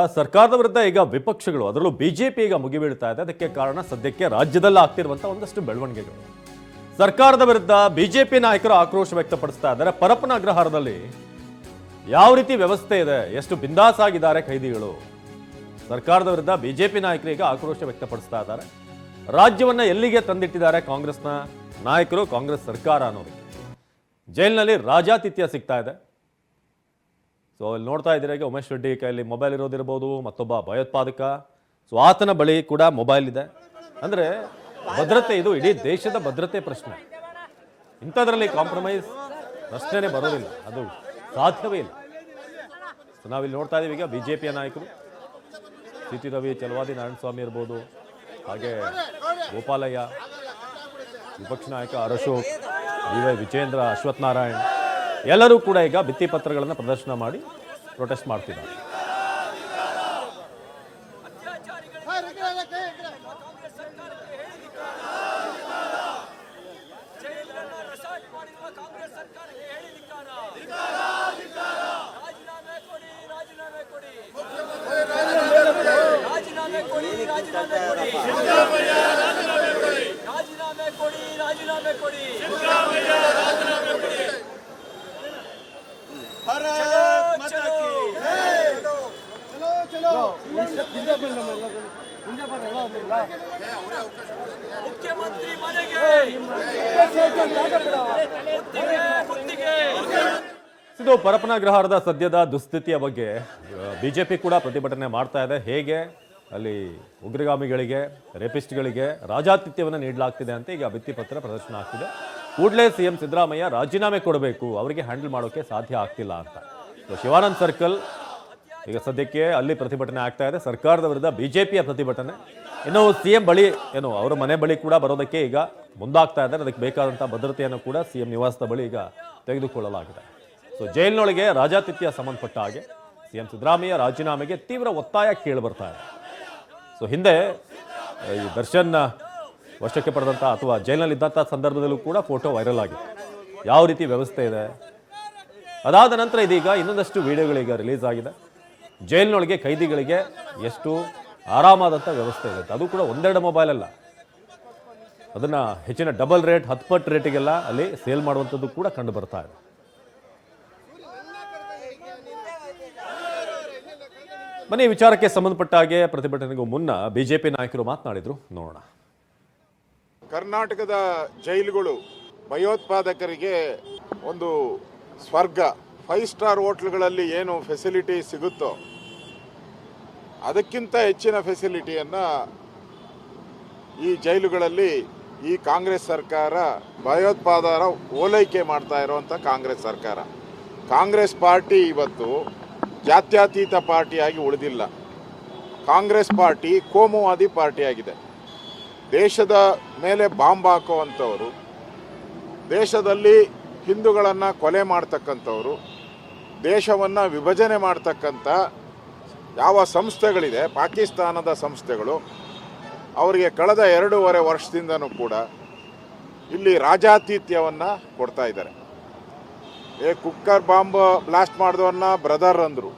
ಸರ್ಕಾರದ ವಿರುದ್ಧ ಈಗ ವಿಪಕ್ಷಗಳು ಅದರಲ್ಲೂ ಬಿಜೆಪಿ ಈಗ ಮುಗಿಬೀಳ್ತಾ ಇದೆ. ಅದಕ್ಕೆ ಕಾರಣ ಸದ್ಯಕ್ಕೆ ರಾಜ್ಯದಲ್ಲಿ ಆಗ್ತಿರುವಂತಹ ಒಂದಷ್ಟು ಬೆಳವಣಿಗೆಗಳು. ಸರ್ಕಾರದ ವಿರುದ್ಧ ಬಿಜೆಪಿ ನಾಯಕರು ಆಕ್ರೋಶ ವ್ಯಕ್ತಪಡಿಸ್ತಾ ಇದ್ದಾರೆ. ಪರಪ್ಪನ ಅಗ್ರಹಾರದಲ್ಲಿ ಯಾವ ರೀತಿ ವ್ಯವಸ್ಥೆ ಇದೆ, ಎಷ್ಟು ಬಿಂದಾಸ್ ಆಗಿದ್ದಾರೆ ಖೈದಿಗಳು. ಸರ್ಕಾರದ ವಿರುದ್ಧ ಬಿಜೆಪಿ ನಾಯಕರು ಈಗ ಆಕ್ರೋಶ ವ್ಯಕ್ತಪಡಿಸ್ತಾ ಇದ್ದಾರೆ. ರಾಜ್ಯವನ್ನ ಎಲ್ಲಿಗೆ ತಂದಿಟ್ಟಿದ್ದಾರೆ ಕಾಂಗ್ರೆಸ್ನ ನಾಯಕರು, ಕಾಂಗ್ರೆಸ್ ಸರ್ಕಾರ ಅನ್ನೋದು. ಜೈಲಿನಲ್ಲಿ ರಾಜಾತಿಥ್ಯ ಸಿಗ್ತಾ ಇದೆ. ಸೊ ಇಲ್ಲಿ ನೋಡ್ತಾ ಇದ್ದೀರಾ, ಈಗ ಉಮೇಶ್ ರೆಡ್ಡಿ ಕೈಯಲ್ಲಿ ಮೊಬೈಲ್ ಇರೋದಿರ್ಬೋದು, ಮತ್ತೊಬ್ಬ ಭಯೋತ್ಪಾದಕ, ಸೊ ಆತನ ಬಳಿ ಕೂಡ ಮೊಬೈಲ್ ಇದೆ. ಅಂದ್ರೆ ಭದ್ರತೆ, ಇದು ಇಡೀ ದೇಶದ ಭದ್ರತೆ ಪ್ರಶ್ನೆ. ಇಂಥದ್ರಲ್ಲಿ ಕಾಂಪ್ರಮೈಸ್ ಪ್ರಶ್ನೆನೇ ಬರೋದಿಲ್ಲ, ಅದು ಸಾಧ್ಯವೇ ಇಲ್ಲ. ಸೊ ನಾವಿಲ್ಲಿ ನೋಡ್ತಾ ಇದೀವಿ ಈಗ ಬಿಜೆಪಿಯ ನಾಯಕರು ಸಿ.ಟಿ. ರವಿ, ಚಲವಾದಿ ನಾರಾಯಣಸ್ವಾಮಿ ಇರ್ಬೋದು, ಹಾಗೆ ಗೋಪಾಲಯ್ಯ, ವಿಪಕ್ಷ ನಾಯಕ ಅಶೋಕ್, ಡಿ.ವೈ. ವಿಜೇಂದ್ರ, ಅಶ್ವಥ್ ನಾರಾಯಣ್ ಎಲ್ಲರೂ ಕೂಡ ಈಗ ಭಿತ್ತಿ ಪತ್ರಗಳನ್ನು ಪ್ರದರ್ಶನ ಮಾಡಿ ಪ್ರೊಟೆಸ್ಟ್ ಮಾಡ್ತಿದ್ದಾರೆ. ಮುಖ್ಯಮಂತ್ರಿ ಮನೆಗೆ ಇದು ಪರಪ್ಪನ ಅಗ್ರಹಾರದ ಸದ್ಯದ ದುಸ್ಥಿತಿಯ ಬಗ್ಗೆ ಬಿಜೆಪಿ ಕೂಡ ಪ್ರತಿಭಟನೆ ಮಾಡ್ತಾ ಇದೆ. ಹೇಗೆ ಅಲ್ಲಿ ಉಗ್ರಗಾಮಿಗಳಿಗೆ, ರೇಪಿಸ್ಟ್ಗಳಿಗೆ ರಾಜಾತಿಥ್ಯವನ್ನು ನೀಡಲಾಗ್ತಿದೆ ಅಂತ ಈಗ ಭಿತ್ತಿಪತ್ರ ಪ್ರದರ್ಶನ ಆಗ್ತಿದೆ. ಕೂಡಲೇ ಸಿಎಂ ಸಿದ್ದರಾಮಯ್ಯ ರಾಜೀನಾಮೆ ಕೊಡಬೇಕು, ಅವರಿಗೆ ಹ್ಯಾಂಡಲ್ ಮಾಡೋಕೆ ಸಾಧ್ಯ ಆಗ್ತಿಲ್ಲ ಅಂತ. ಶಿವಾನಂದ್ ಸರ್ಕಲ್ ಈಗ ಸದ್ಯಕ್ಕೆ ಅಲ್ಲಿ ಪ್ರತಿಭಟನೆ ಆಗ್ತಾ ಇದೆ. ಸರ್ಕಾರದ ವಿರುದ್ಧ ಬಿಜೆಪಿಯ ಪ್ರತಿಭಟನೆ. ಇನ್ನು ಸಿಎಂ ಬಳಿ ಅವರ ಮನೆ ಬಳಿ ಕೂಡ ಬರೋದಕ್ಕೆ ಈಗ ಮುಂದಾಗ್ತಾ ಇದ್ದಾರೆ. ಅದಕ್ಕೆ ಬೇಕಾದಂಥ ಭದ್ರತೆಯನ್ನು ಕೂಡ ಸಿಎಂ ನಿವಾಸದ ಬಳಿ ಈಗ ತೆಗೆದುಕೊಳ್ಳಲಾಗಿದೆ. ಸೊ ಜೈಲಿನೊಳಗೆ ರಾಜಾತಿಥ್ಯ ಸಂಬಂಧಪಟ್ಟ ಹಾಗೆ ಸಿಎಂ ಸಿದ್ದರಾಮಯ್ಯ ರಾಜೀನಾಮೆಗೆ ತೀವ್ರ ಒತ್ತಾಯ ಕೇಳಿ ಬರ್ತಾ ಇದೆ. ಸೊ ಹಿಂದೆ ಈ ದರ್ಶನ್ ವಶಕ್ಕೆ ಪಡೆದಂಥ ಅಥವಾ ಜೈಲಿನಲ್ಲಿದ್ದಂಥ ಸಂದರ್ಭದಲ್ಲೂ ಕೂಡ ಫೋಟೋ ವೈರಲ್ ಆಗಿದೆ. ಯಾವ ರೀತಿ ವ್ಯವಸ್ಥೆ ಇದೆ. ಅದಾದ ನಂತರ ಇದೀಗ ಇನ್ನೊಂದಷ್ಟು ವಿಡಿಯೋಗಳೀಗ ರಿಲೀಸ್ ಆಗಿದೆ. ಜೈಲಿನೊಳಗೆ ಖೈದಿಗಳಿಗೆ ಎಷ್ಟು ಆರಾಮಾದಂಥ ವ್ಯವಸ್ಥೆ ಇದೆ. ಅದು ಕೂಡ ಒಂದೆರಡು ಮೊಬೈಲ್ ಅಲ್ಲ, ಅದನ್ನ ಹೆಚ್ಚಿನ ಡಬಲ್ ರೇಟ್, 10 ಪಟ್ಟು ರೇಟಿಗೆಲ್ಲ ಅಲ್ಲಿ ಸೇಲ್ ಮಾಡುವಂಥದ್ದು ಕೂಡ ಕಂಡು ಬರ್ತಾ ಇದೆ. ಬನ್ನಿ, ವಿಚಾರಕ್ಕೆ ಸಂಬಂಧಪಟ್ಟ ಹಾಗೆ ಪ್ರತಿಭಟನೆಗೂ ಮುನ್ನ ಬಿಜೆಪಿ ನಾಯಕರು ಮಾತನಾಡಿದ್ರು, ನೋಡೋಣ. ಕರ್ನಾಟಕದ ಜೈಲುಗಳು ಭಯೋತ್ಪಾದಕರಿಗೆ ಒಂದು ಸ್ವರ್ಗ. 5 ಸ್ಟಾರ್ ಹೋಟ್ಲ್ಗಳಲ್ಲಿ ಏನು ಫೆಸಿಲಿಟಿ ಸಿಗುತ್ತೋ ಅದಕ್ಕಿಂತ ಹೆಚ್ಚಿನ ಫೆಸಿಲಿಟಿಯನ್ನು ಈ ಜೈಲುಗಳಲ್ಲಿ ಈ ಕಾಂಗ್ರೆಸ್ ಸರ್ಕಾರ ಭಯೋತ್ಪಾದಕರ ಓಲೈಕೆ ಮಾಡ್ತಾ ಇರುವಂಥ ಕಾಂಗ್ರೆಸ್ ಸರ್ಕಾರ. ಕಾಂಗ್ರೆಸ್ ಪಾರ್ಟಿ ಇವತ್ತು ಜಾತ್ಯತೀತ ಪಾರ್ಟಿಯಾಗಿ ಉಳಿದಿಲ್ಲ. ಕಾಂಗ್ರೆಸ್ ಪಾರ್ಟಿ ಕೋಮುವಾದಿ ಪಾರ್ಟಿಯಾಗಿದೆ. ದೇಶದ ಮೇಲೆ ಬಾಂಬ್ ಹಾಕುವಂಥವರು, ದೇಶದಲ್ಲಿ ಹಿಂದೂಗಳನ್ನು ಕೊಲೆ ಮಾಡ್ತಕ್ಕಂಥವ್ರು, ದೇಶವನ್ನು ವಿಭಜನೆ ಮಾಡ್ತಕ್ಕಂಥ ಯಾವ ಸಂಸ್ಥೆಗಳಿದೆ, ಪಾಕಿಸ್ತಾನದ ಸಂಸ್ಥೆಗಳು, ಅವರಿಗೆ ಕಳೆದ 2.5 ವರ್ಷದಿಂದನೂ ಕೂಡ ಇಲ್ಲಿ ರಾಜಾತಿಥ್ಯವನ್ನು ಕೊಡ್ತಾ ಇದ್ದಾರೆ. ಕುಕ್ಕರ್ ಬಾಂಬ್ ಬ್ಲಾಸ್ಟ್ ಮಾಡಿದವ್ರನ್ನ ಬ್ರದರ್ ಅಂದರು.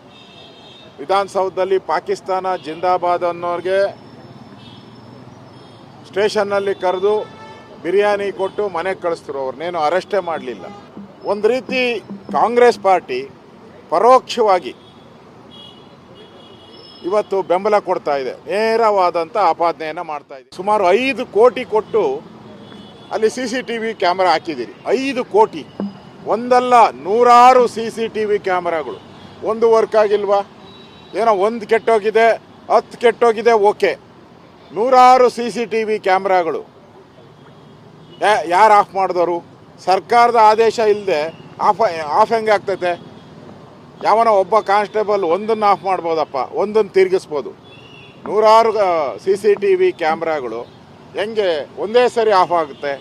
ವಿಧಾನಸೌಧದಲ್ಲಿ ಪಾಕಿಸ್ತಾನ ಜಿಂದಾಬಾದ್ ಅನ್ನೋರಿಗೆ ಸ್ಟೇಷನ್ನಲ್ಲಿ ಕರೆದು ಬಿರಿಯಾನಿ ಕೊಟ್ಟು ಮನೆಗೆ ಕಳಿಸ್ತರು. ಅವ್ರನ್ನೇನು ಅರೆಸ್ಟೇ ಮಾಡಲಿಲ್ಲ. ಒಂದು ರೀತಿ ಕಾಂಗ್ರೆಸ್ ಪಾರ್ಟಿ ಪರೋಕ್ಷವಾಗಿ ಇವತ್ತು ಬೆಂಬಲ ಕೊಡ್ತಾ ಇದೆ, ನೇರವಾದಂಥ ಆಪಾದನೆಯನ್ನು ಮಾಡ್ತಾ ಇದೆ. ಸುಮಾರು 5 ಕೋಟಿ ಕೊಟ್ಟು ಅಲ್ಲಿ CCTV ಕ್ಯಾಮೆರಾ ಹಾಕಿದ್ದೀರಿ. 5 ಕೋಟಿ, ಒಂದಲ್ಲ ನೂರಾರು CCTV ಕ್ಯಾಮೆರಾಗಳು. ಒಂದು ವರ್ಕ್ ಆಗಿಲ್ವಾ? ಏನೋ ಒಂದು ಕೆಟ್ಟೋಗಿದೆ, 10 ಕೆಟ್ಟೋಗಿದೆ, ಓಕೆ. ನೂರಾರು CCTV ಕ್ಯಾಮ್ರಾಗಳು ಯಾರು ಆಫ್ ಮಾಡಿದವರು? ಸರ್ಕಾರದ ಆದೇಶ ಇಲ್ಲದೆ ಆಫ್ ಹೆಂಗೆ ಆಗ್ತೈತೆ? ಯಾವನೋ ಒಬ್ಬ ಕಾನ್ಸ್ಟೇಬಲ್ ಒಂದನ್ನು ಆಫ್ ಮಾಡ್ಬೋದಪ್ಪ, ಒಂದನ್ನು ತಿರುಗಿಸ್ಬೋದು. ನೂರಾರು CCTV ಕ್ಯಾಮ್ರಾಗಳು ಹೆಂಗೆ ಒಂದೇ ಸರಿ ಆಫ್ ಆಗುತ್ತೆ?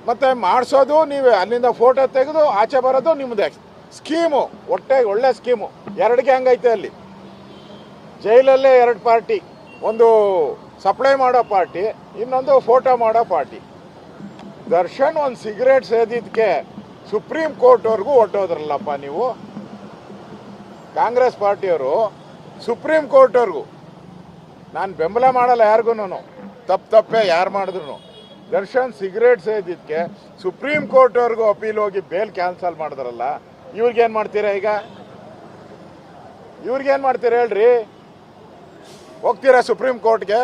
ಮತ್ತು ಮಾಡಿಸೋದು ನೀವೇ, ಅಲ್ಲಿಂದ ಫೋಟೋ ತೆಗೆದು ಆಚೆ ಬರೋದು ನಿಮ್ಮದೇ ಸ್ಕೀಮು. ಒಳ್ಳೆ ಸ್ಕೀಮು. 2 ಗ್ಯಾಂಗ್ ಐತೆ ಅಲ್ಲಿ ಜೈಲಲ್ಲೇ. 2 ಪಾರ್ಟಿ, ಒಂದು ಸಪ್ಲೈ ಮಾಡೋ ಪಾರ್ಟಿ, ಇನ್ನೊಂದು ಫೋಟೋ ಮಾಡೋ ಪಾರ್ಟಿ. ದರ್ಶನ್ ಒಂದು ಸಿಗರೇಟ್ ಸೇದಿದ್ದಕ್ಕೆ ಸುಪ್ರೀಂ ಕೋರ್ಟ್ವರೆಗೂ ಹೊಟ್ಟೋದ್ರಲ್ಲಪ್ಪ ನೀವು. ಕಾಂಗ್ರೆಸ್ ಪಾರ್ಟಿಯವರು ಸುಪ್ರೀಂ ಕೋರ್ಟ್ವರೆಗೂ ನಾನು ಬೆಂಬಲ ಮಾಡಲ್ಲ ಯಾರಿಗೂ, ತಪ್ಪೇ ಯಾರು ಮಾಡಿದ್ರು. ದರ್ಶನ್ ಸಿಗರೇಟ್ ಸೇದಿದ್ದಕ್ಕೆ ಸುಪ್ರೀಂ ಕೋರ್ಟ್ವರೆಗೂ ಅಪೀಲ್ ಹೋಗಿ ಬೇಲ್ ಕ್ಯಾನ್ಸಲ್ ಮಾಡಿದ್ರಲ್ಲ, ಇವ್ರಿಗೇನು ಮಾಡ್ತೀರಾ ಈಗ? ಇವ್ರಿಗೇನು ಮಾಡ್ತೀರಾ ಹೇಳ್ರಿ? ಹೋಗ್ತೀರಾ ಸುಪ್ರೀಂ ಕೋರ್ಟ್ಗೆ?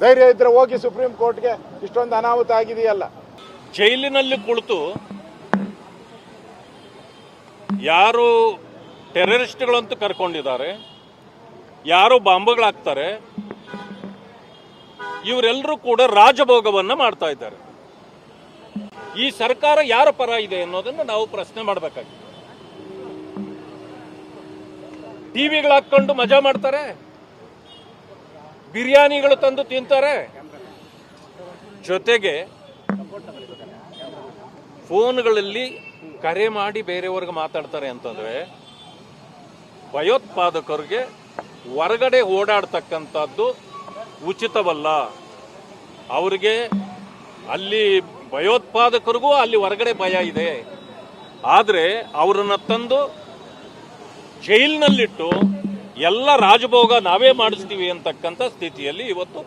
ಧೈರ್ಯ ಇದ್ರೆ ಹೋಗಿ ಸುಪ್ರೀಂ ಕೋರ್ಟ್ಗೆ. ಇಷ್ಟೊಂದು ಅನಾಹುತ ಆಗಿದೆಯಲ್ಲ. ಜೈಲಿನಲ್ಲಿ ಕುಳಿತು ಯಾರು ಟೆರರಿಸ್ಟ್ಗಳಂತೂ ಕರ್ಕೊಂಡಿದ್ದಾರೆ, ಯಾರು ಬಾಂಬ್ಗಳಾಗ್ತಾರೆ, ಇವರೆಲ್ಲರೂ ಕೂಡ ರಾಜಭೋಗವನ್ನ ಮಾಡ್ತಾ ಇದ್ದಾರೆ. ಈ ಸರ್ಕಾರ ಯಾರ ಪರ ಇದೆ ಅನ್ನೋದನ್ನು ನಾವು ಪ್ರಶ್ನೆ ಮಾಡಬೇಕಾಗಿದೆ. ಟಿವಿಗಳು ಹಾಕೊಂಡು ಮಜಾ ಮಾಡ್ತಾರೆ, ಬಿರಿಯಾನಿಗಳು ತಂದು ತಿಂತಾರೆ, ಜೊತೆಗೆ ಫೋನ್ಗಳಲ್ಲಿ ಕರೆ ಮಾಡಿ ಬೇರೆಯವ್ರಿಗೆ ಮಾತಾಡ್ತಾರೆ ಅಂತಂದ್ರೆ ಭಯೋತ್ಪಾದಕರಿಗೆ ಹೊರಗಡೆ ಓಡಾಡ್ತಕ್ಕಂಥದ್ದು ಉಚಿತವಲ್ಲ. ಅವರಿಗೆ ಅಲ್ಲಿ ಭಯೋತ್ಪಾದಕರಿಗೂ ಅಲ್ಲಿ ಹೊರಗಡೆ ಭಯ ಇದೆ. ಆದರೆ ಅವರನ್ನ ತಂದು ಜೈಲಿನಲ್ಲಿಟ್ಟು ಎಲ್ಲ ರಾಜಭೋಗ ನಾವೇ ಮಾಡಿಸ್ತೀವಿ ಅಂತಕ್ಕಂಥ ಸ್ಥಿತಿಯಲ್ಲಿ ಇವತ್ತು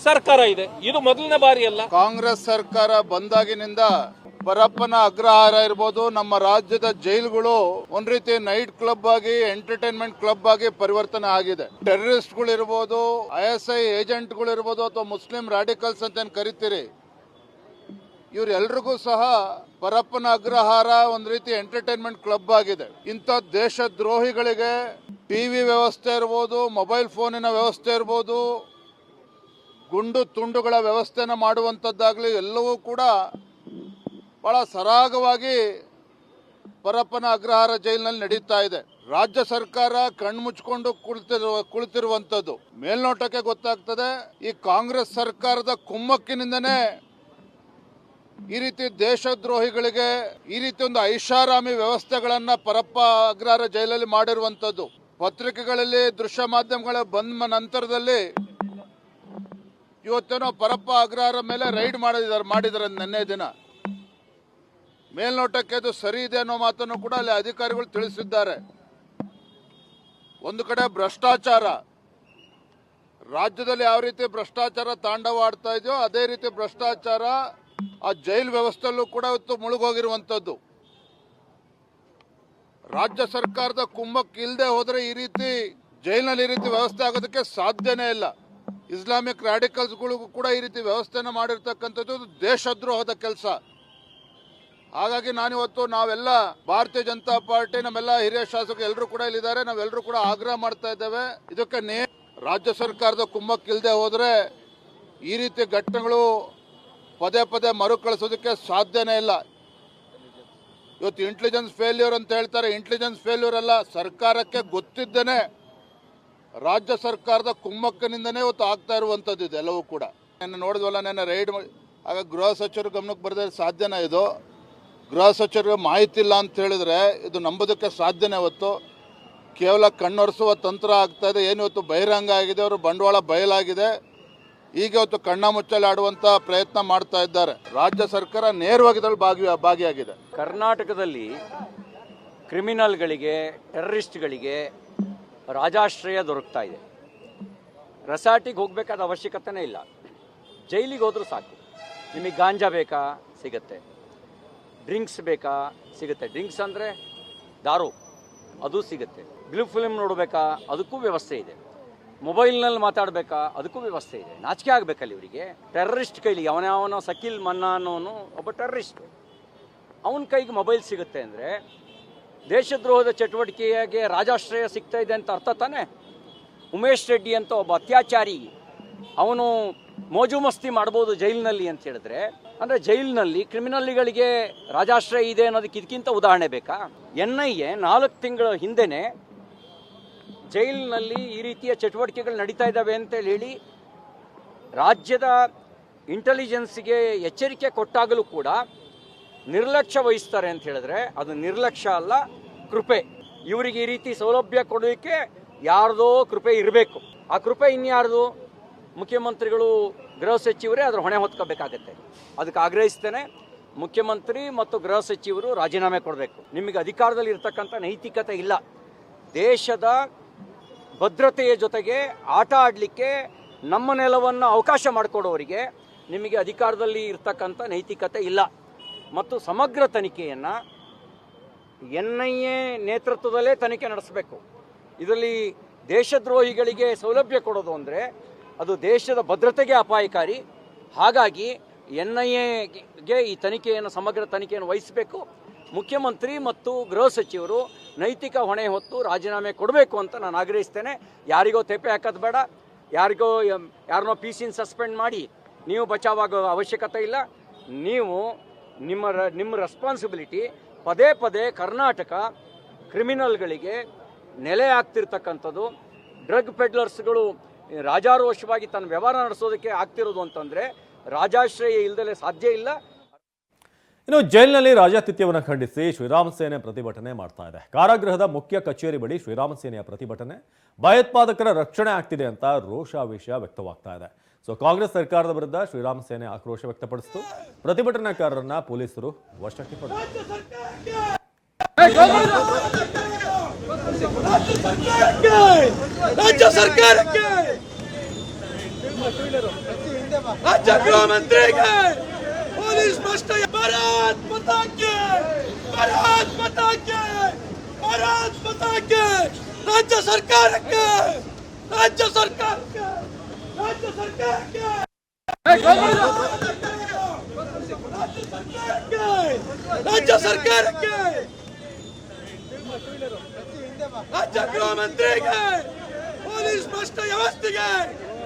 ಸರ್ಕಾರ ಇದೆ. ಇದು ಮೊದಲನೇ ಬಾರಿ ಅಲ್ಲ. ಕಾಂಗ್ರೆಸ್ ಸರ್ಕಾರ ಬಂದಾಗಿನಿಂದ ಪರಪ್ಪನ ಅಗ್ರಹಾರ ಇರ್ಬೋದು, ನಮ್ಮ ರಾಜ್ಯದ ಜೈಲುಗಳು ಒಂದ್ ರೀತಿ ನೈಟ್ ಕ್ಲಬ್ ಆಗಿ, ಎಂಟರ್ಟೈನ್ಮೆಂಟ್ ಕ್ಲಬ್ ಆಗಿ ಪರಿವರ್ತನೆ ಆಗಿದೆ. ಟೆರರಿಸ್ಟ್ಗಳು ಇರ್ಬೋದು, ISI ಏಜೆಂಟ್ಗಳು ಇರ್ಬೋದು, ಅಥವಾ ಮುಸ್ಲಿಂ ರಾಡಿಕಲ್ಸ್ ಅಂತ ಏನ್ ಕರಿತೀರಿ, ಇವರೆಲ್ರಿಗೂ ಸಹ ಪರಪ್ಪನ ಅಗ್ರಹಾರ ಒಂದ್ ರೀತಿ ಎಂಟರ್ಟೈನ್ಮೆಂಟ್ ಕ್ಲಬ್ ಆಗಿದೆ. ಇಂಥ ದೇಶದ್ರೋಹಿಗಳಿಗೆ ಟಿವಿ ವ್ಯವಸ್ಥೆ ಇರ್ಬೋದು, ಮೊಬೈಲ್ ಫೋನಿನ ವ್ಯವಸ್ಥೆ ಇರ್ಬೋದು, ಗುಂಡು ತುಂಡುಗಳ ವ್ಯವಸ್ಥೆನ ಮಾಡುವಂಥದ್ದಾಗಲಿ ಎಲ್ಲವೂ ಕೂಡ ಬಹಳ ಸರಾಗವಾಗಿ ಪರಪ್ಪನ ಅಗ್ರಹಾರ ಜೈಲಿನಲ್ಲಿ ನಡೀತಾ ಇದೆ. ರಾಜ್ಯ ಸರ್ಕಾರ ಕಣ್ಮುಚ್ಕೊಂಡು ಕುಳಿತಿರುವಂಥದ್ದು ಮೇಲ್ನೋಟಕ್ಕೆ ಗೊತ್ತಾಗ್ತದೆ. ಈ ಕಾಂಗ್ರೆಸ್ ಸರ್ಕಾರದ ಕುಮ್ಮಕ್ಕಿನಿಂದನೇ ಈ ರೀತಿ ದೇಶದ್ರೋಹಿಗಳಿಗೆ ಈ ರೀತಿ ಒಂದು ಐಷಾರಾಮಿ ವ್ಯವಸ್ಥೆಗಳನ್ನ ಪರಪ್ಪ ಅಗ್ರಹಾರ ಜೈಲಲ್ಲಿ ಮಾಡಿರುವಂಥದ್ದು. ಪತ್ರಿಕೆಗಳಲ್ಲಿ, ದೃಶ್ಯ ಮಾಧ್ಯಮಗಳ ಬಂದ ನಂತರದಲ್ಲಿ ಇವತ್ತೇನೋ ಪರಪ್ಪ ಅಗ್ರಹಾರ ಮೇಲೆ ರೈಡ್ ಮಾಡಿದ್ದಾರೆ ನಿನ್ನೆ ದಿನ. ಮೇಲ್ನೋಟಕ್ಕೆ ಅದು ಸರಿ ಇದೆ ಅನ್ನೋ ಮಾತನ್ನು ಕೂಡ ಅಲ್ಲಿ ಅಧಿಕಾರಿಗಳು ತಿಳಿಸಿದ್ದಾರೆ. ಒಂದು ಕಡೆ ಭ್ರಷ್ಟಾಚಾರ, ರಾಜ್ಯದಲ್ಲಿ ಯಾವ ರೀತಿ ಭ್ರಷ್ಟಾಚಾರ ತಾಂಡವ ಆಡ್ತಾ ಇದೆಯೋ ಅದೇ ರೀತಿ ಭ್ರಷ್ಟಾಚಾರ ಆ ಜೈಲ್ ವ್ಯವಸ್ಥೆಯಲ್ಲೂ ಕೂಡ ಇವತ್ತು ಮುಳುಗೋಗಿರುವಂಥದ್ದು. ರಾಜ್ಯ ಸರ್ಕಾರದ ಕುಮ್ಮಕ್ಕೆ ಇಲ್ಲದೆ ಹೋದರೆ ಈ ರೀತಿ ಜೈಲಿನಲ್ಲಿ ಈ ರೀತಿ ವ್ಯವಸ್ಥೆ ಆಗೋದಕ್ಕೆ ಸಾಧ್ಯನೇ ಇಲ್ಲ. ಇಸ್ಲಾಮಿಕ್ ರಾಡಿಕಲ್ಸ್ಗಳಿಗೂ ಕೂಡ ಈ ರೀತಿ ವ್ಯವಸ್ಥೆನ ಮಾಡಿರ್ತಕ್ಕಂಥದ್ದು ದೇಶದ್ರೋಹದ ಕೆಲಸ. ಹಾಗಾಗಿ ನಾವೆಲ್ಲ ಭಾರತೀಯ ಜನತಾ ಪಾರ್ಟಿ, ನಮ್ಮೆಲ್ಲ ಹಿರಿಯ ಶಾಸಕರು ಎಲ್ಲರೂ ಕೂಡ ಇಲ್ಲಿದ್ದಾರೆ, ನಾವೆಲ್ಲರೂ ಕೂಡ ಆಗ್ರಹ ಮಾಡ್ತಾ ಇದ್ದೇವೆ. ಇದಕ್ಕೆ ರಾಜ್ಯ ಸರ್ಕಾರದ ಕುಮ್ಮಕ್ಕಿಲ್ಲದೆ ಹೋದರೆ ಈ ರೀತಿ ಘಟನೆಗಳು ಪದೇ ಪದೇ ಮರುಕಳಿಸೋದಕ್ಕೆ ಸಾಧ್ಯನೇ ಇಲ್ಲ. ಇವತ್ತು ಇಂಟೆಲಿಜೆನ್ಸ್ ಫೇಲ್ಯೂರ್ ಅಂತ ಹೇಳ್ತಾರೆ, ಇಂಟೆಲಿಜೆನ್ಸ್ ಫೇಲ್ಯೂರ್ ಅಲ್ಲ, ಸರ್ಕಾರಕ್ಕೆ ಗೊತ್ತಿದ್ದೇನೆ ರಾಜ್ಯ ಸರ್ಕಾರದ ಕುಮ್ಮಕ್ಕಿನಿಂದನೇ ಇವತ್ತು ಆಗ್ತಾ ಇರುವಂಥದ್ದು ಇದೆಲ್ಲವೂ ಕೂಡ. ನೆನ್ನೆ ನೋಡಿದ್ವಲ್ಲ, ನೆನ್ನೆ ರೈಡ್ ಆಗ ಗೃಹ ಸಚಿವರು ಗಮನಕ್ಕೆ ಬರದೇ ಸಾಧ್ಯನೇ ಇದು? ಗೃಹ ಸಚಿವರಿಗೆ ಮಾಹಿತಿ ಇಲ್ಲ ಅಂತ ಹೇಳಿದ್ರೆ ಇದು ನಂಬೋದಕ್ಕೆ ಸಾಧ್ಯನೇ? ಇವತ್ತು ಕೇವಲ ಕಣ್ಣೊರೆಸುವ ತಂತ್ರ ಆಗ್ತಾ ಇದೆ. ಏನು ಇವತ್ತು ಬಹಿರಂಗ ಆಗಿದೆ, ಅವರು ಬಂಡವಾಳ ಬಯಲಾಗಿದೆ. ಈಗ ಇವತ್ತು ಕಣ್ಣ ಮುಚ್ಚಲು ಆಡುವಂಥ ಪ್ರಯತ್ನ ಮಾಡ್ತಾ ಇದ್ದಾರೆ. ರಾಜ್ಯ ಸರ್ಕಾರ ನೇರವಾಗಿ ಇದರಲ್ಲಿ ಭಾಗಿಯಾಗಿದೆ. ಕರ್ನಾಟಕದಲ್ಲಿ ಕ್ರಿಮಿನಲ್ಗಳಿಗೆ, ಟೆರರಿಸ್ಟ್ಗಳಿಗೆ ರಾಜಾಶ್ರಯ ದೊರಕ್ತಾ ಇದೆ. ರೆಸಾರ್ಟಿಗೆ ಹೋಗಬೇಕಾದ ಅವಶ್ಯಕತೆನೇ ಇಲ್ಲ, ಜೈಲಿಗೆ ಹೋದ್ರೂ ಸಾಕು. ನಿಮಗೆ ಗಾಂಜಾ ಬೇಕಾ ಸಿಗುತ್ತೆ, ಡ್ರಿಂಕ್ಸ್ ಬೇಕಾ ಸಿಗುತ್ತೆ, ಡ್ರಿಂಕ್ಸ್ ಅಂದರೆ ದಾರು ಅದು ಸಿಗುತ್ತೆ, ಬ್ಲೂ ಫಿಲ್ಮ್ ನೋಡಬೇಕಾ ಅದಕ್ಕೂ ವ್ಯವಸ್ಥೆ ಇದೆ, ಮೊಬೈಲ್ನಲ್ಲಿ ಮಾತಾಡಬೇಕಾ ಅದಕ್ಕೂ ವ್ಯವಸ್ಥೆ ಇದೆ. ನಾಚಿಕೆ ಆಗಬೇಕಲ್ಲ ಇವರಿಗೆ. ಟೆರರಿಸ್ಟ್ ಕೈಲಿ ಅವನವನೋ ಸಕೀಲ್ ಮನ್ನಾ ಅನ್ನೋನು ಒಬ್ಬ ಟೆರರಿಸ್ಟ್, ಅವನ ಕೈಗೆ ಮೊಬೈಲ್ ಸಿಗುತ್ತೆ ಅಂದರೆ ದೇಶದ್ರೋಹದ ಚಟುವಟಿಕೆಯಾಗೆ ರಾಜಾಶ್ರಯ ಸಿಗ್ತಾ ಇದೆ ಅಂತ ಅರ್ಥ ತಾನೆ. ಉಮೇಶ್ ರೆಡ್ಡಿ ಅಂತ ಒಬ್ಬ ಅತ್ಯಾಚಾರಿ, ಅವನು ಮೋಜು ಮಸ್ತಿ ಮಾಡ್ಬೋದು ಜೈಲಿನಲ್ಲಿ ಅಂತ ಹೇಳಿದ್ರೆ, ಅಂದರೆ ಜೈಲಿನಲ್ಲಿ ಕ್ರಿಮಿನಲ್ಗಳಿಗೆ ರಾಜಾಶ್ರಯ ಇದೆ ಅನ್ನೋದಕ್ಕೆ ಇದಕ್ಕಿಂತ ಉದಾಹರಣೆ ಬೇಕಾ? NIA 4 ತಿಂಗಳ ಹಿಂದೆನೇ ಜೈಲಿನಲ್ಲಿ ಈ ರೀತಿಯ ಚಟುವಟಿಕೆಗಳು ನಡೀತಾ ಇದ್ದಾವೆ ಅಂತೇಳಿ ಹೇಳಿ ರಾಜ್ಯದ ಇಂಟೆಲಿಜೆನ್ಸ್ಗೆ ಎಚ್ಚರಿಕೆ ಕೊಟ್ಟಾಗಲೂ ಕೂಡ ನಿರ್ಲಕ್ಷ್ಯ ವಹಿಸ್ತಾರೆ ಅಂತ ಹೇಳಿದ್ರೆ ಅದು ನಿರ್ಲಕ್ಷ್ಯ ಅಲ್ಲ, ಕೃಪೆ. ಇವರಿಗೆ ಈ ರೀತಿ ಸೌಲಭ್ಯ ಕೊಡೋದಕ್ಕೆ ಯಾರ್ದೋ ಕೃಪೆ ಇರಬೇಕು. ಆ ಕೃಪೆ ಇನ್ಯಾರ್ದು? ಮುಖ್ಯಮಂತ್ರಿಗಳು, ಗೃಹ ಸಚಿವರೇ ಅದರ ಹೊಣೆ ಹೊತ್ಕೋಬೇಕಾಗತ್ತೆ. ಅದಕ್ಕೆ ಆಗ್ರಹಿಸ್ತೇನೆ, ಮುಖ್ಯಮಂತ್ರಿ ಮತ್ತು ಗೃಹ ಸಚಿವರು ರಾಜೀನಾಮೆ ಕೊಡಬೇಕು. ನಿಮಗೆ ಅಧಿಕಾರದಲ್ಲಿ ಇರ್ತಕ್ಕಂಥ ನೈತಿಕತೆ ಇಲ್ಲ. ದೇಶದ ಭದ್ರತೆಯ ಜೊತೆಗೆ ಆಟ ಆಡಲಿಕ್ಕೆ ನಮ್ಮ ನೆಲವನ್ನು ಅವಕಾಶ ಮಾಡಿಕೊಡೋರಿಗೆ ನಿಮಗೆ ಅಧಿಕಾರದಲ್ಲಿ ಇರ್ತಕ್ಕಂಥ ನೈತಿಕತೆ ಇಲ್ಲ. ಮತ್ತು ಸಮಗ್ರ ತನಿಖೆಯನ್ನು NIA ನೇತೃತ್ವದಲ್ಲೇ ತನಿಖೆ ನಡೆಸಬೇಕು. ಇದರಲ್ಲಿ ದೇಶದ್ರೋಹಿಗಳಿಗೆ ಸೌಲಭ್ಯ ಕೊಡೋದು ಅಂದರೆ ಅದು ದೇಶದ ಭದ್ರತೆಗೆ ಅಪಾಯಕಾರಿ. ಹಾಗಾಗಿ NIAಗೆ ಈ ತನಿಖೆಯನ್ನು ಸಮಗ್ರ ತನಿಖೆಯನ್ನು ವಹಿಸಬೇಕು. ಮುಖ್ಯಮಂತ್ರಿ ಮತ್ತು ಗೃಹ ಸಚಿವರು ನೈತಿಕ ಹೊಣೆ ಹೊತ್ತು ರಾಜೀನಾಮೆ ಕೊಡಬೇಕು ಅಂತ ನಾನು ಆಗ್ರಹಿಸ್ತೇನೆ. ಯಾರಿಗೋ ತೆಪ್ಪೆ ಹಾಕೋದು ಬೇಡ, ಯಾರನ್ನೋ PC ಸಸ್ಪೆಂಡ್ ಮಾಡಿ ನೀವು ಬಚಾವಾಗೋ ಅವಶ್ಯಕತೆ ಇಲ್ಲ. ನೀವು ನಿಮ್ಮ ರೆಸ್ಪಾನ್ಸಿಬಿಲಿಟಿ ಪದೇ ಪದೇ ಕರ್ನಾಟಕ ಕ್ರಿಮಿನಲ್ಗಳಿಗೆ ನೆಲೆ ಆಗ್ತಿರ್ತಕ್ಕಂಥದ್ದು, ಡ್ರಗ್ ಪೆಡ್ಲರ್ಸ್ಗಳು ರಾಜಾರೋಷವಾಗಿ ತನ್ನ ವ್ಯವಹಾರ ನಡೆಸೋದಕ್ಕೆ ಆಗ್ತಿರೋದು ಅಂತಂದರೆ ರಾಜಾಶ್ರಯ ಇಲ್ಲದಲೇ ಸಾಧ್ಯ ಇಲ್ಲ. ಇನ್ನು ಜೈಲಿನಲ್ಲಿ ರಾಜಾತಿಥ್ಯವನ್ನು ಖಂಡಿಸಿ ಶ್ರೀರಾಮ ಸೇನೆ ಪ್ರತಿಭಟನೆ ಮಾಡ್ತಾ ಇದೆ. ಕಾರಾಗೃಹದ ಮುಖ್ಯ ಕಚೇರಿ ಬಳಿ ಶ್ರೀರಾಮ ಸೇನೆಯ ಪ್ರತಿಭಟನೆ. ಭಯೋತ್ಪಾದಕರ ರಕ್ಷಣೆ ಆಗ್ತಿದೆ ಅಂತ ರೋಷಾವೇಶ ವ್ಯಕ್ತವಾಗ್ತಾ ಇದೆ. ಸೊ ಕಾಂಗ್ರೆಸ್ ಸರ್ಕಾರದ ವಿರುದ್ಧ ಶ್ರೀರಾಮ ಸೇನೆ ಆಕ್ರೋಶ ವ್ಯಕ್ತಪಡಿಸಿತು. ಪ್ರತಿಭಟನಾಕಾರರನ್ನ ಪೊಲೀಸರು ವಶಕ್ಕೆ ಪಡೆದರು. ರಾಜ್ಯ ಸರ್ಕಾರಕ್ಕೆ, ರಾಜ್ಯ ಗೃಹ ಮಂತ್ರಿಗೆ, ಪೊಲೀಸ್ ಭ್ರಷ್ಟ ಭಾರತ್ ಮಾತಾ ಕಿ, ಭಾರತ್ ಮಾತಾ ಕಿ, ಭಾರತ್ ಮಾತಾ ಕಿ. ರಾಜ್ಯ ಸರ್ಕಾರಕ್ಕೆ, ರಾಜ್ಯ ಸರ್ಕಾರಕ್ಕೆ, ರಾಜ್ಯ ಸರ್ಕಾರಕ್ಕೆ, ರಾಜ್ಯ ಸರ್ಕಾರಕ್ಕೆ, ರಾಜ್ಯ ಗೃಹ ಮಂತ್ರಿಗೆ, ಪೊಲೀಸ್ ಭ್ರಷ್ಟ ವ್ಯವಸ್ಥೆಗೆ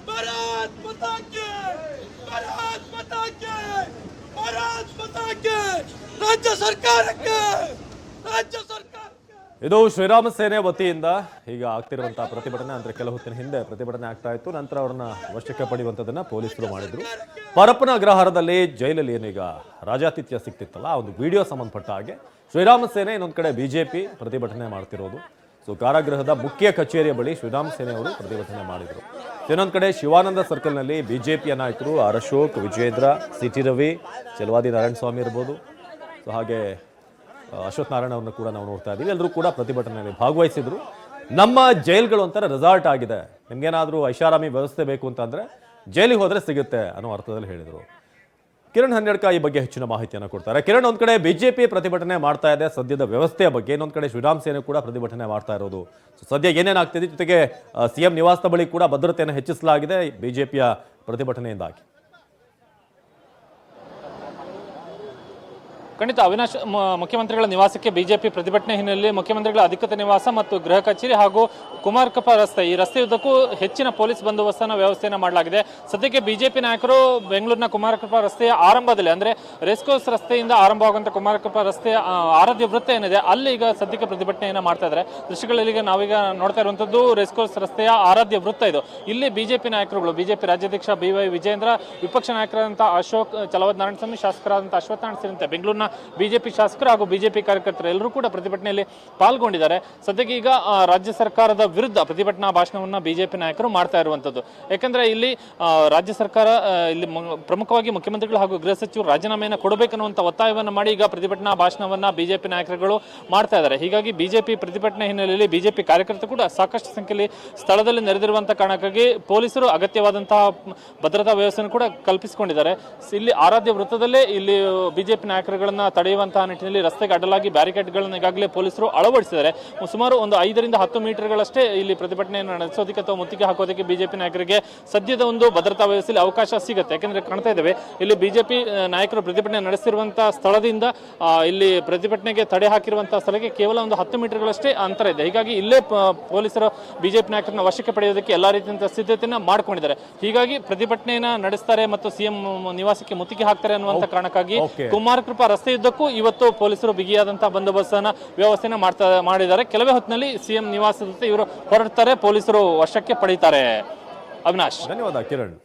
ಭಾರತ್ ಮಾತಾ ಕಿ, ಭಾರತ್ ಮಾತಾ ಕಿ, ಭಾರತ್ ಮಾತಾ ಕಿ. ರಾಜ್ಯ ಸರ್ಕಾರಕ್ಕೆ, ರಾಜ್ಯ ಸರ್ಕಾರಕ್ಕೆ. ಇದು ಶ್ರೀರಾಮ ಸೇನೆ ವತಿಯಿಂದ ಈಗ ಆಗ್ತಿರುವಂತಹ ಪ್ರತಿಭಟನೆ. ಅಂದ್ರೆ ಕೆಲ ಹೊತ್ತಿನ ಹಿಂದೆ ಪ್ರತಿಭಟನೆ ಆಗ್ತಾ ಇತ್ತು, ನಂತರ ಅವ್ರನ್ನ ವಶಕ್ಕೆ ಪಡೆಯುವಂಥದ್ದನ್ನ ಪೊಲೀಸರು ಮಾಡಿದ್ರು. ಪರಪ್ಪನ ಅಗ್ರಹಾರದಲ್ಲಿ ಜೈಲಲ್ಲಿ ಏನೀಗ ರಾಜಾತಿಥ್ಯ ಸಿಕ್ತಿತ್ತಲ್ಲ, ಆ ಒಂದು ವಿಡಿಯೋ ಸಂಬಂಧಪಟ್ಟ ಹಾಗೆ ಶ್ರೀರಾಮ ಸೇನೆ ಇನ್ನೊಂದು ಕಡೆ ಬಿಜೆಪಿ ಪ್ರತಿಭಟನೆ ಮಾಡ್ತಿರೋದು. ಸೊ ಕಾರಾಗೃಹದ ಮುಖ್ಯ ಕಚೇರಿಯ ಬಳಿ ಶ್ರೀರಾಮ ಸೇನೆಯವರು ಪ್ರತಿಭಟನೆ ಮಾಡಿದರು. ಇನ್ನೊಂದು ಕಡೆ ಶಿವಾನಂದ ಸರ್ಕಲ್ನಲ್ಲಿ ಬಿಜೆಪಿಯ ನಾಯಕರು ಅಶೋಕ್, ವಿಜೇಂದ್ರ, CT ರವಿ, ಚೆಲವಾದಿ ನಾರಾಯಣಸ್ವಾಮಿ ಇರ್ಬೋದು, ಸೊ ಹಾಗೆ ಅಶ್ವಥ್ ನಾರಾಯಣ ಅವ್ರನ್ನ ಕೂಡ ನಾವು ನೋಡ್ತಾ ಇದ್ದೀವಿ. ಎಲ್ಲರೂ ಕೂಡ ಪ್ರತಿಭಟನೆಯಲ್ಲಿ ಭಾಗವಹಿಸಿದ್ರು. ನಮ್ಮ ಜೈಲ್ಗಳು ಒಂಥರ ರೆಸಾರ್ಟ್ ಆಗಿದೆ, ನಿಮ್ಗೇನಾದರೂ ಐಷಾರಾಮಿ ವ್ಯವಸ್ಥೆ ಬೇಕು ಅಂತಂದ್ರೆ ಜೈಲಿಗೆ ಹೋದ್ರೆ ಸಿಗುತ್ತೆ ಅನ್ನೋ ಅರ್ಥದಲ್ಲಿ ಹೇಳಿದರು. ಕಿರಣ್ ಹನ್ನೆಡ್ಕ ಈ ಬಗ್ಗೆ ಹೆಚ್ಚಿನ ಮಾಹಿತಿಯನ್ನು ಕೊಡ್ತಾರೆ. ಕಿರಣ್, ಒಂದ್ ಕಡೆ ಬಿಜೆಪಿ ಪ್ರತಿಭಟನೆ ಮಾಡ್ತಾ ಇದೆ ಸದ್ಯದ ವ್ಯವಸ್ಥೆಯ ಬಗ್ಗೆ, ಇನ್ನೊಂದ್ ಕಡೆ ಶ್ರೀರಾಮ ಸೇನೆ ಕೂಡ ಪ್ರತಿಭಟನೆ ಮಾಡ್ತಾ ಇರೋದು. ಸದ್ಯ ಏನೇನಾಗ್ತಿದೆ, ಜೊತೆಗೆ CM ನಿವಾಸದ ಬಳಿ ಕೂಡ ಭದ್ರತೆಯನ್ನು ಹೆಚ್ಚಿಸಲಾಗಿದೆ ಬಿಜೆಪಿಯ ಪ್ರತಿಭಟನೆಯಿಂದಾಗಿ. ಖಂಡಿತ ಅವಿನಾಶ್, ಮುಖ್ಯಮಂತ್ರಿಗಳ ನಿವಾಸಕ್ಕೆ ಬಿಜೆಪಿ ಪ್ರತಿಭಟನೆ ಹಿನ್ನೆಲೆಯಲ್ಲಿ ಮುಖ್ಯಮಂತ್ರಿಗಳ ಅಧಿಕೃತ ನಿವಾಸ ಮತ್ತು ಗೃಹ ಕಚೇರಿ ಹಾಗೂ ಕುಮಾರಕೃಪಾ ರಸ್ತೆ, ಈ ರಸ್ತೆಯುದ್ದಕ್ಕೂ ಹೆಚ್ಚಿನ ಪೊಲೀಸ್ ಬಂದೋಬಸ್ತನ ವ್ಯವಸ್ಥೆಯನ್ನು ಮಾಡಲಾಗಿದೆ. ಸದ್ಯಕ್ಕೆ ಬಿಜೆಪಿ ನಾಯಕರು ಬೆಂಗಳೂರಿನ ಕುಮಾರಕೃಪಾ ರಸ್ತೆಯ ಆರಂಭದಲ್ಲಿ, ಅಂದ್ರೆ ರೇಸ್ಕೋರ್ಸ್ ರಸ್ತೆಯಿಂದ ಆರಂಭವಾಗುವಂತ ಕುಮಾರಕೃಪಾ ರಸ್ತೆಯ ಆರಾಧ್ಯ ವೃತ್ತ ಏನಿದೆ, ಅಲ್ಲಿ ಈಗ ಸದ್ಯಕ್ಕೆ ಪ್ರತಿಭಟನೆಯನ್ನ ಮಾಡ್ತಾ ಇದ್ದಾರೆ. ದೃಶ್ಯಗಳಲ್ಲಿ ನಾವೀಗ ನೋಡ್ತಾ ಇರುವಂತದ್ದು ರೇಸ್ಕೋರ್ಸ್ ರಸ್ತೆಯ ಆರಾಧ್ಯ ವೃತ್ತ ಇದು. ಇಲ್ಲಿ ಬಿಜೆಪಿ ನಾಯಕರುಗಳು, ಬಿಜೆಪಿ ರಾಜ್ಯಾಧ್ಯಕ್ಷ BY ವಿಜೇಂದ್ರ, ವಿಪಕ್ಷ ನಾಯಕರಾದಂತಹ ಅಶೋಕ್, ಚಲವಾದಿ ನಾರಾಯಣಸ್ವಾಮಿ, ಶಾಸಕರಾದಂತಹ ಅಶ್ವಥ್ ನಾರಾಯಣ ಸೇರಿದಂತೆ ಬೆಂಗಳೂರಿನ ಬಿಜೆಪಿ ಶಾಸಕರು ಹಾಗೂ ಬಿಜೆಪಿ ಕಾರ್ಯಕರ್ತರು ಎಲ್ಲರೂ ಕೂಡ ಪ್ರತಿಭಟನೆಯಲ್ಲಿ ಪಾಲ್ಗೊಂಡಿದ್ದಾರೆ. ಸದ್ಯಕ್ಕೆ ಈಗ ರಾಜ್ಯ ಸರ್ಕಾರದ ವಿರುದ್ಧ ಪ್ರತಿಭಟನಾ ಭಾಷಣವನ್ನ ಬಿಜೆಪಿ ನಾಯಕರು ಮಾಡ್ತಾ ಇರುವಂತದ್ದು. ಯಾಕಂದ್ರೆ ಇಲ್ಲಿ ರಾಜ್ಯ ಸರ್ಕಾರ, ಇಲ್ಲಿ ಪ್ರಮುಖವಾಗಿ ಮುಖ್ಯಮಂತ್ರಿಗಳು ಹಾಗೂ ಗೃಹ ಸಚಿವರು ರಾಜೀನಾಮೆಯನ್ನು ಕೊಡಬೇಕನ್ನುವಂತ ಒತ್ತಾಯವನ್ನು ಮಾಡಿ ಈಗ ಪ್ರತಿಭಟನಾ ಭಾಷಣವನ್ನ ಬಿಜೆಪಿ ನಾಯಕರುಗಳು ಮಾಡ್ತಾ ಇದ್ದಾರೆ. ಹೀಗಾಗಿ ಬಿಜೆಪಿ ಪ್ರತಿಭಟನೆ ಹಿನ್ನೆಲೆಯಲ್ಲಿ ಬಿಜೆಪಿ ಕಾರ್ಯಕರ್ತರು ಕೂಡ ಸಾಕಷ್ಟು ಸಂಖ್ಯೆಯಲ್ಲಿ ಸ್ಥಳದಲ್ಲಿ ನೆರೆದಿರುವಂತಹ ಕಾರಣಕ್ಕಾಗಿ ಪೊಲೀಸರು ಅಗತ್ಯವಾದಂತಹ ಭದ್ರತಾ ವ್ಯವಸ್ಥೆಯನ್ನು ಕೂಡ ಕಲ್ಪಿಸಿಕೊಂಡಿದ್ದಾರೆ. ಇಲ್ಲಿ ಆರಾಧ್ಯ ವೃತ್ತದಲ್ಲೇ ಇಲ್ಲಿ ಬಿಜೆಪಿ ನಾಯಕರುಗಳನ್ನ ತಡೆಯುವಂತಹ ನಿಟ್ಟಿನಲ್ಲಿ ರಸ್ತೆಗೆ ಅಡ್ಡಲಾಗಿ ಬ್ಯಾರಿಕೇಡ್ಗಳನ್ನು ಈಗಾಗಲೇ ಪೊಲೀಸರು ಅಳವಡಿಸಿದ್ದಾರೆ. ಸುಮಾರು ಒಂದು 5 ರಿಂದ 10 ಮೀಟರ್ಗಳಷ್ಟೇ ಇಲ್ಲಿ ಪ್ರತಿಭಟನೆಯನ್ನು ನಡೆಸೋದಕ್ಕೆ ಅಥವಾ ಮುತ್ತಿಗೆ ಹಾಕೋದಕ್ಕೆ ಬಿಜೆಪಿ ನಾಯಕರಿಗೆ ಸದ್ಯದ ಒಂದು ಭದ್ರತಾ ವ್ಯವಸ್ಥೆಯಲ್ಲಿ ಅವಕಾಶ ಸಿಗುತ್ತೆ. ಯಾಕಂದ್ರೆ ಕಾಣ್ತಾ ಇದ್ದೇವೆ, ಇಲ್ಲಿ ಬಿಜೆಪಿ ನಾಯಕರು ಪ್ರತಿಭಟನೆ ನಡೆಸಿರುವಂತಹ ಸ್ಥಳದಿಂದ ಇಲ್ಲಿ ಪ್ರತಿಭಟನೆಗೆ ತಡೆ ಹಾಕಿರುವಂತಹ ಸ್ಥಳಕ್ಕೆ ಕೇವಲ ಒಂದು 10 ಮೀಟರ್ಗಳಷ್ಟೇ ಅಂತರ ಇದೆ. ಹೀಗಾಗಿ ಇಲ್ಲೇ ಪೊಲೀಸರು ಬಿಜೆಪಿ ನಾಯಕರನ್ನ ವಶಕ್ಕೆ ಪಡೆಯೋದಕ್ಕೆ ಎಲ್ಲಾ ರೀತಿಯ ಸಿದ್ಧತೆಯನ್ನ ಮಾಡ್ಕೊಂಡಿದ್ದಾರೆ. ಹೀಗಾಗಿ ಪ್ರತಿಭಟನೆಯನ್ನ ನಡೆಸ್ತಾರೆ ಮತ್ತು CM ನಿವಾಸಕ್ಕೆ ಮುತ್ತಿಗೆ ಹಾಕ್ತಾರೆ ಅನ್ನುವಂತ ಕಾರಣಕ್ಕಾಗಿ ಕುಮಾರಕೃಪಾ ರಸ್ತೆಯುದ್ದಕ್ಕೂ ಇವತ್ತು ಪೊಲೀಸರು ಬಿಗಿಯಾದಂತಹ ಬಂದೋಬಸ್ತನ್ನ ವ್ಯವಸ್ಥೆನ ಮಾಡಿದ್ದಾರೆ. ಕೆಲವೇ ಹೊತ್ತಿನಲ್ಲಿ CM ನಿವಾಸದ ಇವರು ಹೊರಡ್ತಾರೆ, ಪೊಲೀಸರು ವಶಕ್ಕೆ ಪಡೀತಾರೆ. ಅವಿನಾಶ್, ಧನ್ಯವಾದ ಕಿರಣ್.